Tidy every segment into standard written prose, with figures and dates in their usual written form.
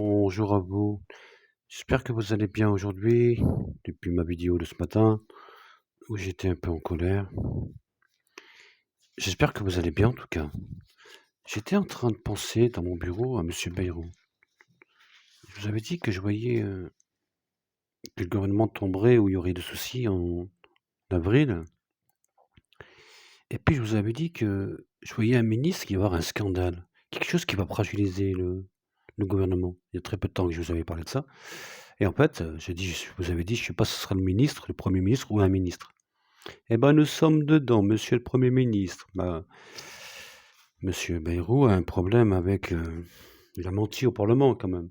Bonjour à vous. J'espère que vous allez bien aujourd'hui, depuis ma vidéo de ce matin, où j'étais un peu en colère. J'espère que vous allez bien en tout cas. J'étais en train de penser dans mon bureau à Monsieur Bayrou. Je vous avais dit que je voyais que le gouvernement tomberait ou il y aurait des soucis en avril. Et puis je vous avais dit que je voyais un ministre qui va y avoir un scandale, quelque chose qui va fragiliser le gouvernement. Il y a très peu de temps que je vous avais parlé de ça. Et en fait, je vous avais dit, je ne sais pas si ce sera le ministre, le Premier ministre ou un ministre. Eh ben, nous sommes dedans, monsieur le Premier ministre. Bah, monsieur Bayrou a un problème avec, il a menti au parlement quand même.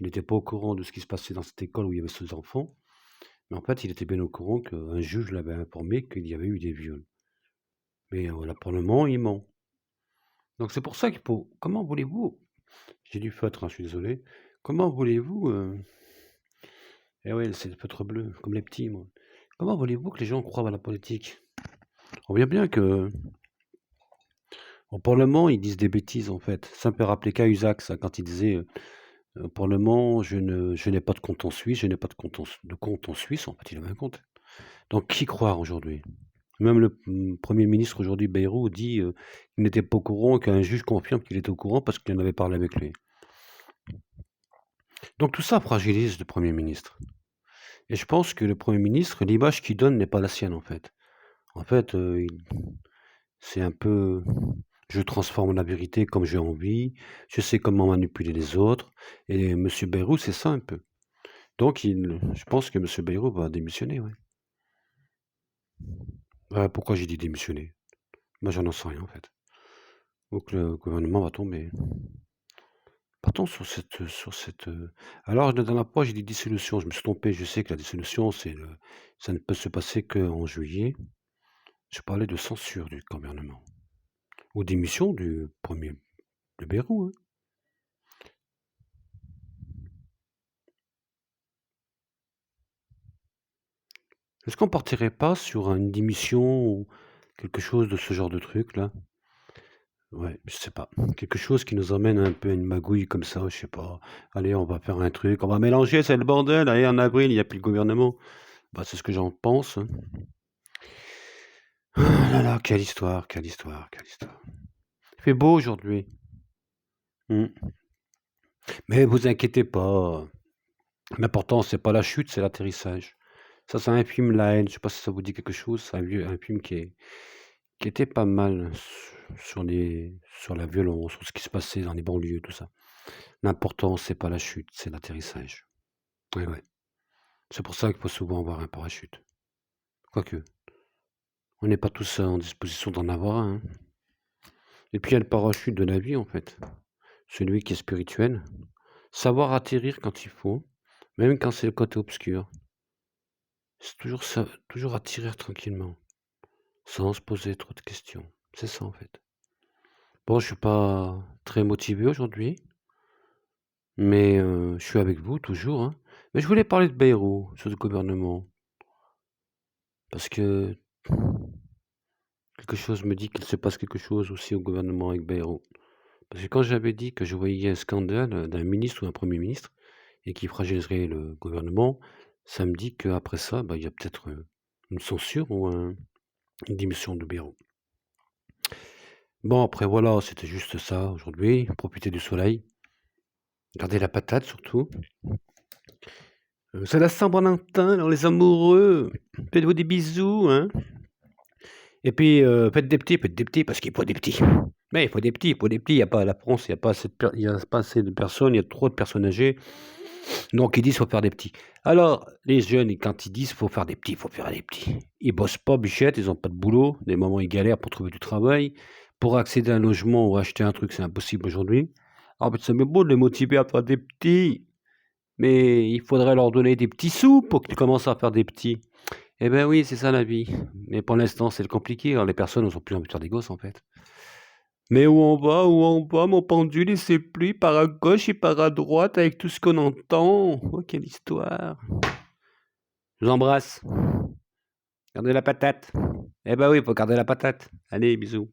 Il n'était pas au courant de ce qui se passait dans cette école où il y avait ces enfants, mais en fait, il était bien au courant qu'un juge l'avait informé qu'il y avait eu des viols. Mais, le parlement, il ment. Donc c'est pour ça qu'il faut comment voulez-vous j'ai du feutre, hein, je suis désolé. Comment voulez-vous, eh ouais, c'est le feutre bleu, comme les petits, moi. Comment voulez-vous que les gens croient à la politique? On voit bien que au parlement, ils disent des bêtises, en fait. Ça me fait rappeler Cahuzac, ça, quand il disait, «Au parlement, je n'ai pas de compte en Suisse, je n'ai pas de compte en Suisse». En fait, il avait un compte. Donc qui croire aujourd'hui? Même le, 1er ministre aujourd'hui, Bayrou, dit, qu'il n'était pas au courant, qu'un juge confirme qu'il était au courant parce qu'il en avait parlé avec lui. Donc tout ça fragilise le Premier ministre. Et je pense que le Premier ministre, l'image qu'il donne n'est pas la sienne, en fait. En fait, c'est un peu: «Je transforme la vérité comme j'ai envie, je sais comment manipuler les autres» et monsieur Bayrou, c'est ça un peu. Donc je pense que monsieur Bayrou va démissionner, ouais. Pourquoi j'ai dit démissionner? Moi, j'en sais rien, en fait. Donc le gouvernement va tomber. Partons alors la dernière fois, j'ai dit dissolution, je me suis trompé. Je sais que la dissolution, ça ne peut se passer qu'en juillet. Je parlais de censure du gouvernement ou démission du premier de Bayrou, hein. Est-ce qu'on partirait pas sur une démission ou quelque chose de ce genre de truc-là? Ouais, je sais pas. Quelque chose qui nous emmène un peu à une magouille comme ça, je sais pas. Allez, on va faire un truc, on va mélanger, c'est le bordel. Allez, en avril, il y a plus le gouvernement. Bah, c'est ce que j'en pense, hein. Ah là là, quelle histoire, quelle histoire, quelle histoire. Il fait beau aujourd'hui. Mmh. Mais vous inquiétez pas, l'important c'est pas la chute, c'est l'atterrissage. Ça un film La Haine, je sais pas si ça vous dit quelque chose? C'est un film qui était pas mal sur la violence, sur ce qui se passait dans les banlieues, tout ça. L'important, c'est pas la chute, c'est l'atterrissage. Ouais, ouais. C'est pour ça qu'il faut souvent avoir un parachute. Quoique, on n'est pas tous en disposition d'en avoir un, hein. Et puis il y a le parachute de la vie, en fait, celui qui est spirituel. Savoir atterrir quand il faut, même quand c'est le côté obscur. C'est toujours ça, toujours atterrir tranquillement, sans se poser trop de questions. C'est ça, en fait. Bon, je suis pas très motivé aujourd'hui. Mais je suis avec vous toujours, hein. Mais je voulais parler de Bayrou, sur le gouvernement, parce que quelque chose me dit qu'il se passe quelque chose aussi au gouvernement avec Bayrou. Parce que quand j'avais dit que je voyais un scandale, d'un ministre ou d'un premier ministre et qui fragiliserait le gouvernement, ça me dit qu'après ça, bah, il y a peut-être, une censure ou une démission de Bayrou. Bon après voilà, c'était juste ça aujourd'hui, profiter du soleil, garder la patate surtout. C'est la Saint-Valentin, alors les amoureux, faites-vous des bisous, hein. Et puis, faites des petits parce qu'il faut des petits. Mais il faut des petits, il faut des petits. Il y a pas la France, il y a pas assez de personnes, il y a trop de personnes âgées. Donc ils disent: «Faut faire des petits». Alors les jeunes, quand ils disent: «Faut faire des petits», il faut faire des petits. Ils bossent pas bichette, ils ont pas de boulot. Des moments, ils galèrent pour trouver du travail. Pour accéder à un logement ou acheter un truc, c'est impossible aujourd'hui. Alors ça serait beau de les motiver à faire des petits, mais il faudrait leur donner des petits sous pour qu'ils commencent à faire des petits. Eh ben oui, c'est ça la vie. Mais pour l'instant, c'est compliqué, alors les personnes ont plus envie de faire des gosses, en fait. Mais où on va, mon pendule, il sait plus, par à gauche et par à droite avec tout ce qu'on entend. Oh, quelle histoire. Je vous embrasse. Gardez la patate. Eh ben oui, il faut garder la patate. Allez, bisous.